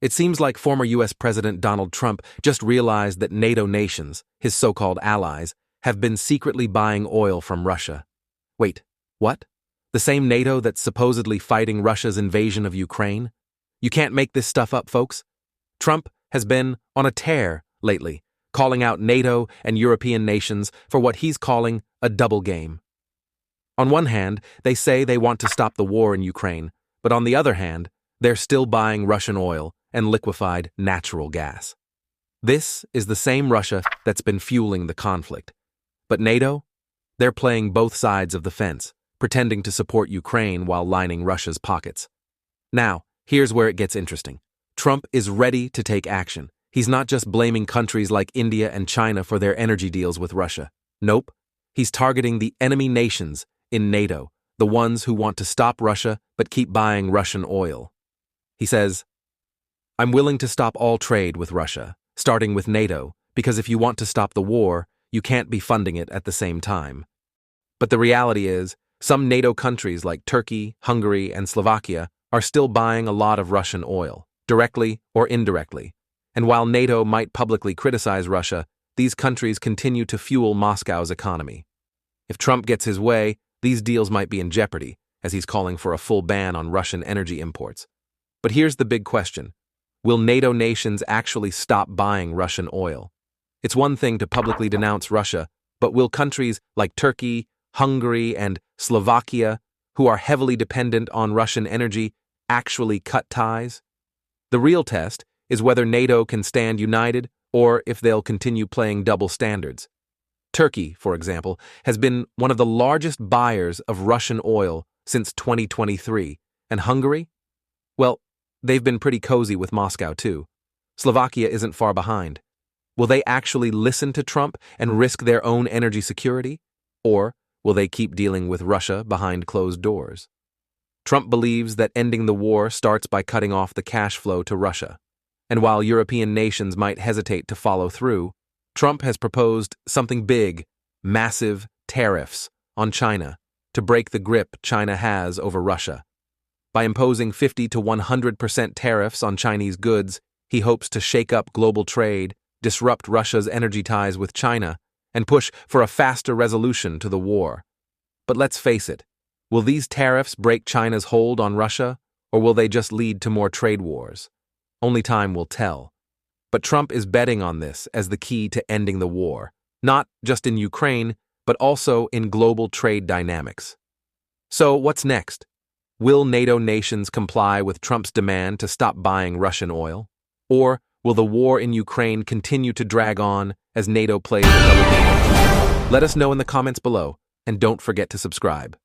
It seems like former US President Donald Trump just realized that NATO nations, his so-called allies, have been secretly buying oil from Russia. Wait, what? The same NATO that's supposedly fighting Russia's invasion of Ukraine? You can't make this stuff up, folks. Trump has been on a tear lately, calling out NATO and European nations for what he's calling a double game. On one hand, they say they want to stop the war in Ukraine, but on the other hand, they're still buying Russian oil and liquefied natural gas. This is the same Russia that's been fueling the conflict. But NATO? They're playing both sides of the fence, pretending to support Ukraine while lining Russia's pockets. Now, here's where it gets interesting. Trump is ready to take action. He's not just blaming countries like India and China for their energy deals with Russia. Nope. He's targeting the enemy nations in NATO, the ones who want to stop Russia but keep buying Russian oil. He says, "I'm willing to stop all trade with Russia, starting with NATO, because if you want to stop the war, you can't be funding it at the same time." But the reality is, some NATO countries like Turkey, Hungary, and Slovakia are still buying a lot of Russian oil, directly or indirectly. And while NATO might publicly criticize Russia, these countries continue to fuel Moscow's economy. If Trump gets his way, these deals might be in jeopardy, as he's calling for a full ban on Russian energy imports. But here's the big question. Will NATO nations actually stop buying Russian oil? It's one thing to publicly denounce Russia, but will countries like Turkey, Hungary, and Slovakia, who are heavily dependent on Russian energy, actually cut ties? The real test is whether NATO can stand united or if they'll continue playing double standards. Turkey, for example, has been one of the largest buyers of Russian oil since 2023, and Hungary? Well, they've been pretty cozy with Moscow too. Slovakia isn't far behind. Will they actually listen to Trump and risk their own energy security? Or will they keep dealing with Russia behind closed doors? Trump believes that ending the war starts by cutting off the cash flow to Russia. And while European nations might hesitate to follow through, Trump has proposed something big, massive tariffs on China to break the grip China has over Russia. By imposing 50 to 100% tariffs on Chinese goods, he hopes to shake up global trade, disrupt Russia's energy ties with China, and push for a faster resolution to the war. But let's face it, will these tariffs break China's hold on Russia, or will they just lead to more trade wars? Only time will tell. But Trump is betting on this as the key to ending the war, not just in Ukraine, but also in global trade dynamics. So what's next? Will NATO nations comply with Trump's demand to stop buying Russian oil? Or will the war in Ukraine continue to drag on as NATO plays a double game? Let us know in the comments below, and don't forget to subscribe.